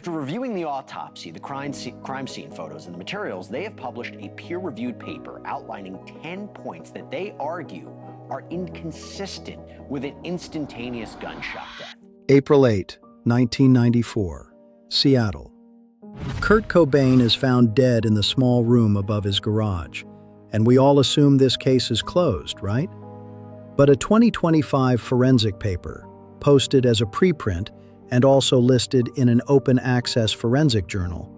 After reviewing the autopsy, the crime scene photos, and the materials, they have published a peer-reviewed paper outlining 10 points that they argue are inconsistent with an instantaneous gunshot death. April 8, 1994, Seattle. Kurt Cobain is found dead in the small room above his garage, and we all assume this case is closed, right? But a 2025 forensic paper, posted as a preprint and also listed in an open-access forensic journal,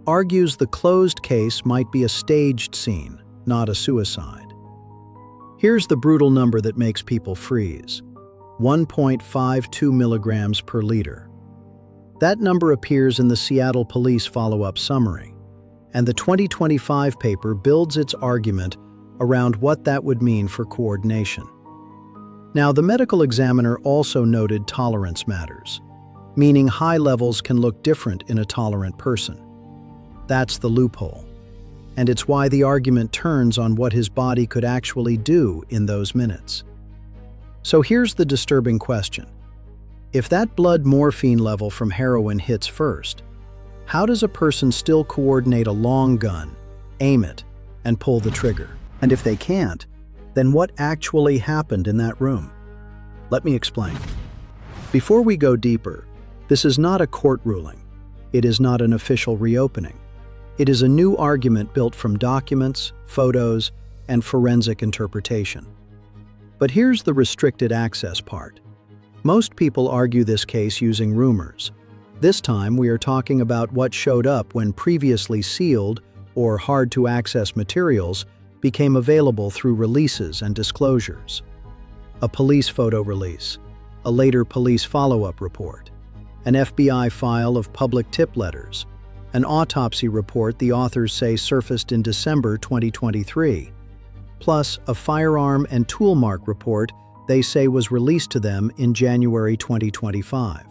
argues the closed case might be a staged scene, not a suicide. Here's the brutal number that makes people freeze: 1.52 milligrams per liter. That number appears in the Seattle Police follow-up summary, and the 2025 paper builds its argument around what that would mean for coordination. Now, the medical examiner also noted tolerance matters, meaning high levels can look different in a tolerant person. That's the loophole, and it's why the argument turns on what his body could actually do in those minutes. So here's the disturbing question. If that blood morphine level from heroin hits first, how does a person still coordinate a long gun, aim it, and pull the trigger? And if they can't, then what actually happened in that room? Let me explain. Before we go deeper, this is not a court ruling. It is not an official reopening. It is a new argument built from documents, photos, and forensic interpretation. But here's the restricted access part. Most people argue this case using rumors. This time we are talking about what showed up when previously sealed or hard-to-access materials became available through releases and disclosures. A police photo release, a later police follow-up report, an FBI file of public tip letters, an autopsy report the authors say surfaced in December 2023, plus a firearm and tool mark report they say was released to them in January 2025.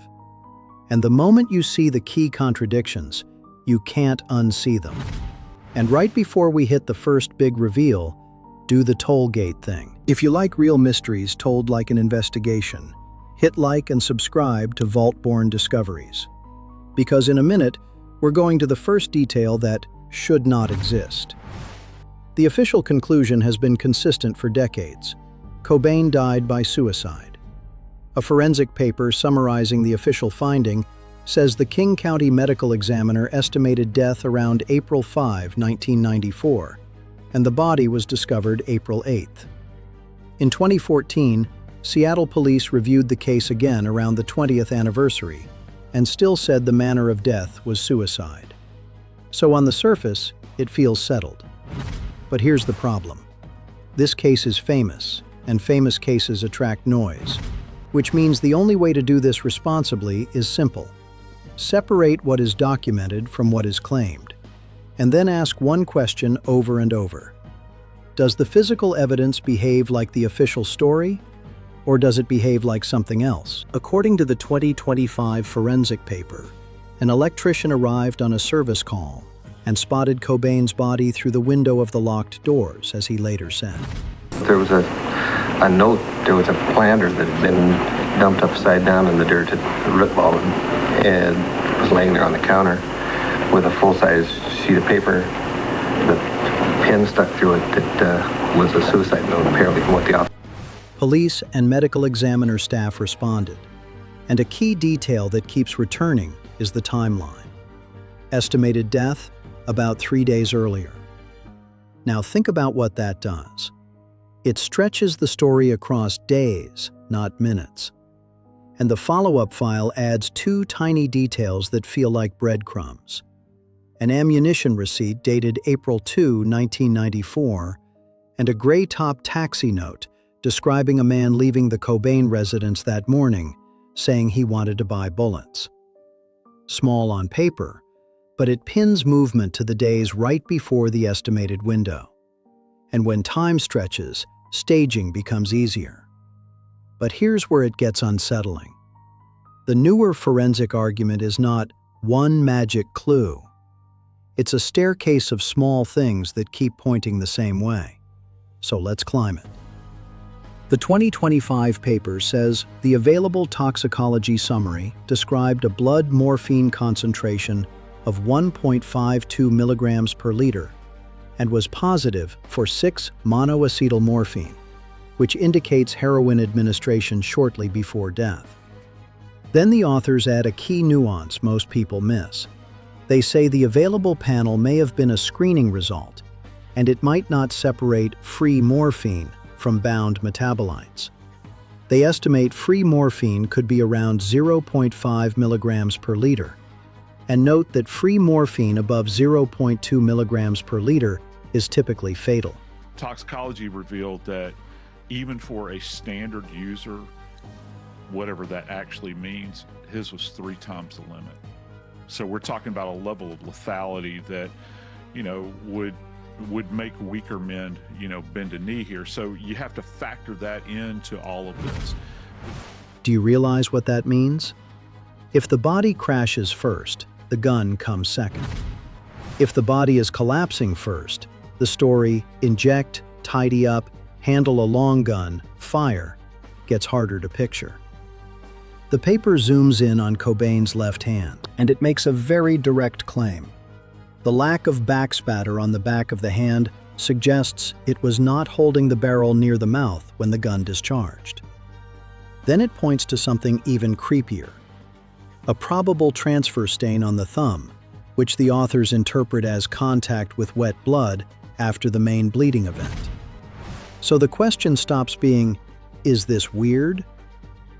And the moment you see the key contradictions, you can't unsee them. And right before we hit the first big reveal, do the toll gate thing. If you like real mysteries told like an investigation, hit like and subscribe to Vaultborn Discoveries. Because in a minute, we're going to the first detail that should not exist. The official conclusion has been consistent for decades. Cobain died by suicide. A forensic paper summarizing the official finding says the King County Medical Examiner estimated death around April 5, 1994, and the body was discovered April 8th. In 2014, Seattle police reviewed the case again around the 20th anniversary and still said the manner of death was suicide. So on the surface, it feels settled. But here's the problem. This case is famous, and famous cases attract noise, which means the only way to do this responsibly is simple. Separate what is documented from what is claimed, and then ask one question over and over. Does the physical evidence behave like the official story, or does it behave like something else? According to the 2025 forensic paper, an electrician arrived on a service call and spotted Cobain's body through the window of the locked doors, as he later said. There was a note, there was a planter that had been dumped upside down in the dirt at the root ball and was laying there on the counter with a full-size sheet of paper, the pin stuck through it that was a suicide note, apparently, from what the officer. Police and medical examiner staff responded, and a key detail that keeps returning is the timeline. Estimated death, about 3 days earlier. Now think about what that does. It stretches the story across days, not minutes. And the follow-up file adds 2 tiny details that feel like breadcrumbs. An ammunition receipt dated April 2, 1994, and a gray-top taxi note describing a man leaving the Cobain residence that morning, saying he wanted to buy bullets. Small on paper, but it pins movement to the days right before the estimated window. And when time stretches, staging becomes easier. But here's where it gets unsettling. The newer forensic argument is not one magic clue. It's a staircase of small things that keep pointing the same way. So let's climb it. The 2025 paper says the available toxicology summary described a blood morphine concentration of 1.52 milligrams per liter and was positive for 6-monoacetylmorphine, which indicates heroin administration shortly before death. Then the authors add a key nuance most people miss. They say the available panel may have been a screening result, and it might not separate free morphine from bound metabolites. They estimate free morphine could be around 0.5 milligrams per liter, and note that free morphine above 0.2 milligrams per liter is typically fatal. Toxicology revealed that even for a standard user, whatever that actually means, his was 3 times the limit. So we're talking about a level of lethality that, would make weaker men, bend a knee here. So you have to factor that into all of this. Do you realize what that means? If the body crashes first, the gun comes second. If the body is collapsing first, the story, inject, tidy up, handle a long gun, fire, gets harder to picture. The paper zooms in on Cobain's left hand, and it makes a very direct claim. The lack of backspatter on the back of the hand suggests it was not holding the barrel near the mouth when the gun discharged. Then it points to something even creepier: a probable transfer stain on the thumb, which the authors interpret as contact with wet blood after the main bleeding event. So the question stops being, is this weird?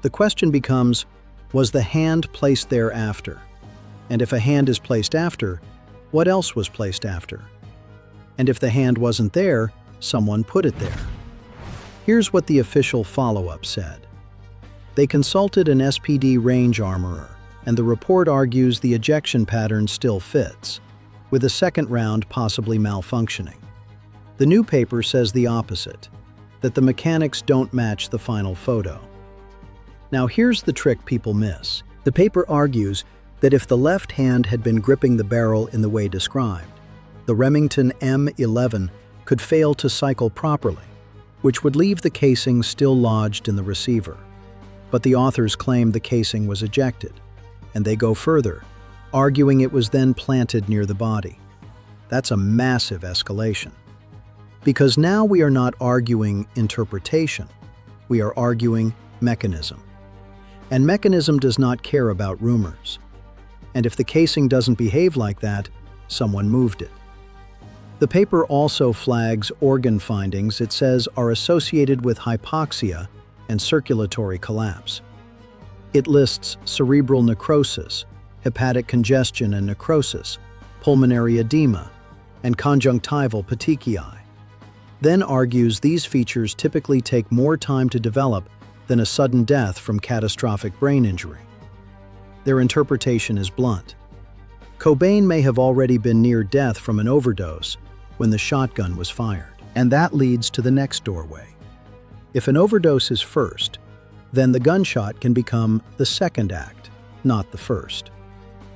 The question becomes, was the hand placed there after? And if a hand is placed after, what else was placed after? And if the hand wasn't there, someone put it there. Here's what the official follow-up said. They consulted an SPD range armorer, and the report argues the ejection pattern still fits, with a second round possibly malfunctioning. The new paper says the opposite, that the mechanics don't match the final photo. Now here's the trick people miss. The paper argues that if the left hand had been gripping the barrel in the way described, the Remington M11 could fail to cycle properly, which would leave the casing still lodged in the receiver. But the authors claim the casing was ejected, and they go further, arguing it was then planted near the body. That's a massive escalation. Because now we are not arguing interpretation, we are arguing mechanism. And mechanism does not care about rumors. And if the casing doesn't behave like that, someone moved it. The paper also flags organ findings it says are associated with hypoxia and circulatory collapse. It lists cerebral necrosis, hepatic congestion and necrosis, pulmonary edema, and conjunctival petechiae. Then argues these features typically take more time to develop than a sudden death from catastrophic brain injury. Their interpretation is blunt. Cobain may have already been near death from an overdose when the shotgun was fired. And that leads to the next doorway. If an overdose is first, then the gunshot can become the second act, not the first.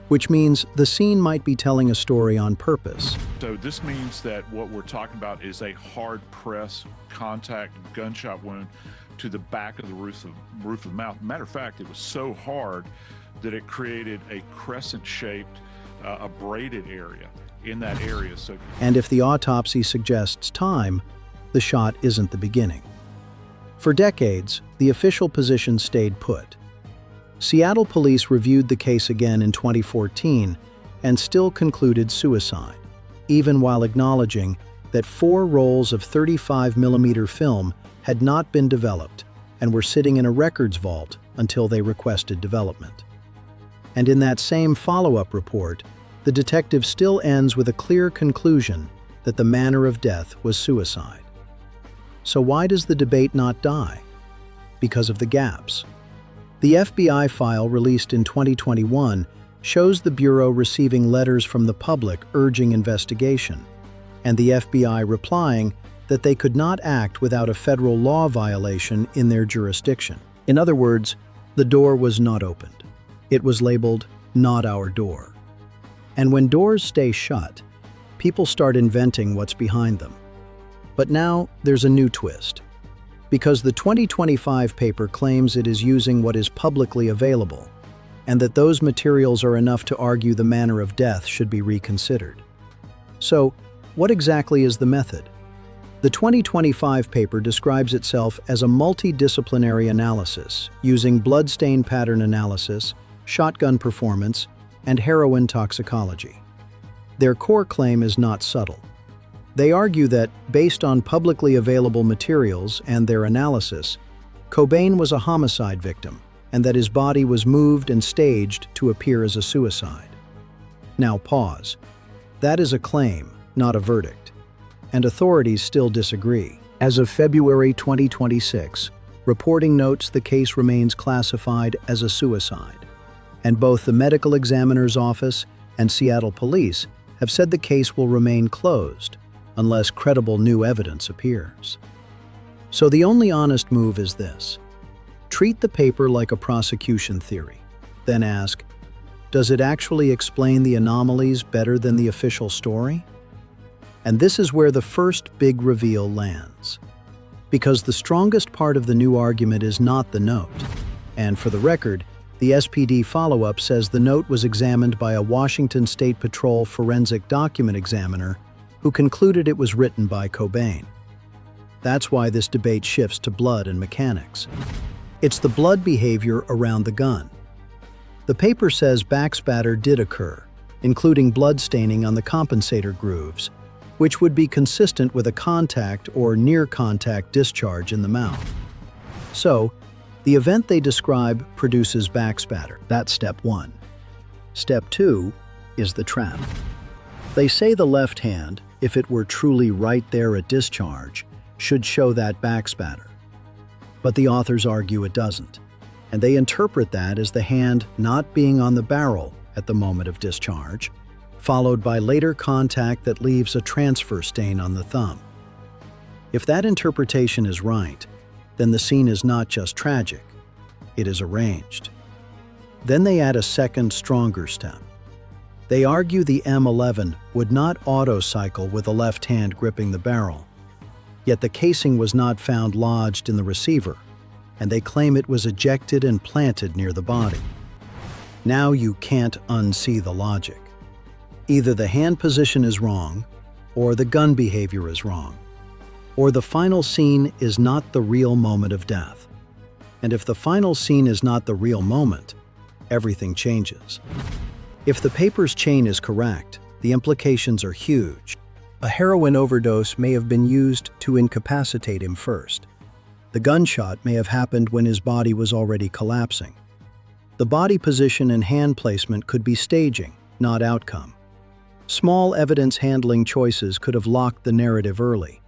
Which means the scene might be telling a story on purpose. So this means that what we're talking about is a hard press contact gunshot wound to the back of the roof of the mouth. Matter of fact, it was so hard that it created a crescent-shaped, abraded area in that area. And if the autopsy suggests time, the shot isn't the beginning. For decades, the official position stayed put. Seattle police reviewed the case again in 2014 and still concluded suicide, even while acknowledging that 4 rolls of 35mm film had not been developed and were sitting in a records vault until they requested development. And in that same follow-up report, the detective still ends with a clear conclusion that the manner of death was suicide. So why does the debate not die? Because of the gaps. The FBI file released in 2021 shows the Bureau receiving letters from the public urging investigation, and the FBI replying that they could not act without a federal law violation in their jurisdiction. In other words, the door was not opened. It was labeled, "Not our door." And when doors stay shut, people start inventing what's behind them. But now there's a new twist. Because the 2025 paper claims it is using what is publicly available, and that those materials are enough to argue the manner of death should be reconsidered. So, what exactly is the method? The 2025 paper describes itself as a multidisciplinary analysis using blood stain pattern analysis, shotgun performance, and heroin toxicology. Their core claim is not subtle. They argue that, based on publicly available materials and their analysis, Cobain was a homicide victim, and that his body was moved and staged to appear as a suicide. Now pause. That is a claim, not a verdict. And authorities still disagree. As of February 2026, reporting notes the case remains classified as a suicide, and both the medical examiner's office and Seattle police have said the case will remain closed unless credible new evidence appears. So the only honest move is this. Treat the paper like a prosecution theory, then ask, does it actually explain the anomalies better than the official story? And this is where the first big reveal lands. Because the strongest part of the new argument is not the note. And for the record, the SPD follow-up says the note was examined by a Washington State Patrol forensic document examiner who concluded it was written by Cobain. That's why this debate shifts to blood and mechanics. It's the blood behavior around the gun. The paper says backspatter did occur, including blood staining on the compensator grooves, which would be consistent with a contact or near-contact discharge in the mouth. So, the event they describe produces backspatter. That's step one. Step two is the trap. They say the left hand, if it were truly right there at discharge, should show that backspatter. But the authors argue it doesn't, and they interpret that as the hand not being on the barrel at the moment of discharge, followed by later contact that leaves a transfer stain on the thumb. If that interpretation is right, then the scene is not just tragic, it is arranged. Then they add a second, stronger step. They argue the M11 would not auto-cycle with the left hand gripping the barrel, yet the casing was not found lodged in the receiver, and they claim it was ejected and planted near the body. Now you can't unsee the logic. Either the hand position is wrong, or the gun behavior is wrong, or the final scene is not the real moment of death. And if the final scene is not the real moment, everything changes. If the paper's chain is correct, the implications are huge. A heroin overdose may have been used to incapacitate him first. The gunshot may have happened when his body was already collapsing. The body position and hand placement could be staging, not outcome. Small evidence handling choices could have locked the narrative early.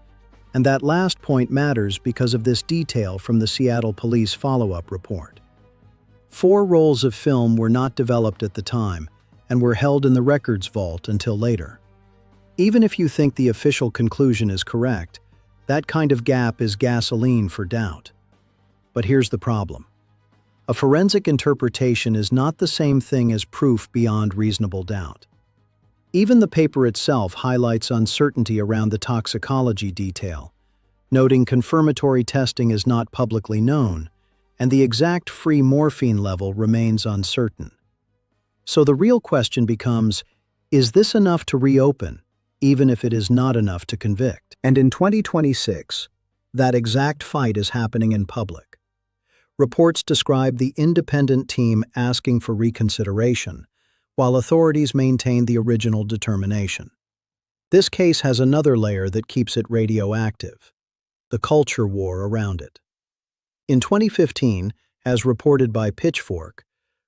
And that last point matters because of this detail from the Seattle Police follow-up report. 4 rolls of film were not developed at the time and were held in the records vault until later. Even if you think the official conclusion is correct, that kind of gap is gasoline for doubt. But here's the problem. A forensic interpretation is not the same thing as proof beyond reasonable doubt. Even the paper itself highlights uncertainty around the toxicology detail, noting confirmatory testing is not publicly known, and the exact free morphine level remains uncertain. So the real question becomes, is this enough to reopen, even if it is not enough to convict? And in 2026, that exact fight is happening in public. Reports describe the independent team asking for reconsideration, while authorities maintain the original determination. This case has another layer that keeps it radioactive: the culture war around it. In 2015, as reported by Pitchfork,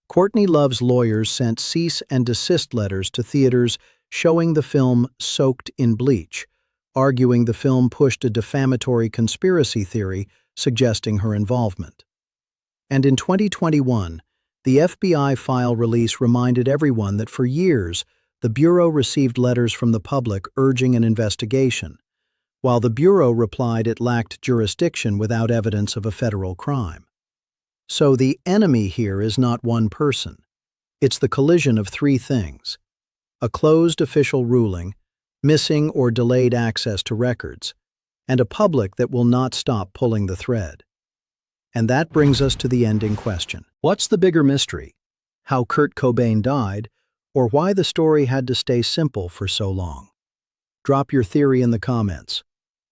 Courtney Love's lawyers sent cease and desist letters to theaters showing the film soaked in bleach, arguing the film pushed a defamatory conspiracy theory suggesting her involvement. And in 2021, the FBI file release reminded everyone that for years, the Bureau received letters from the public urging an investigation, while the Bureau replied it lacked jurisdiction without evidence of a federal crime. So the enemy here is not one person. It's the collision of 3 things: a closed official ruling, missing or delayed access to records, and a public that will not stop pulling the thread. And that brings us to the ending question. What's the bigger mystery? How Kurt Cobain died, or why the story had to stay simple for so long? Drop your theory in the comments.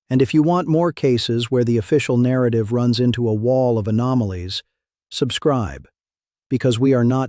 And if you want more cases where the official narrative runs into a wall of anomalies, subscribe, because we are not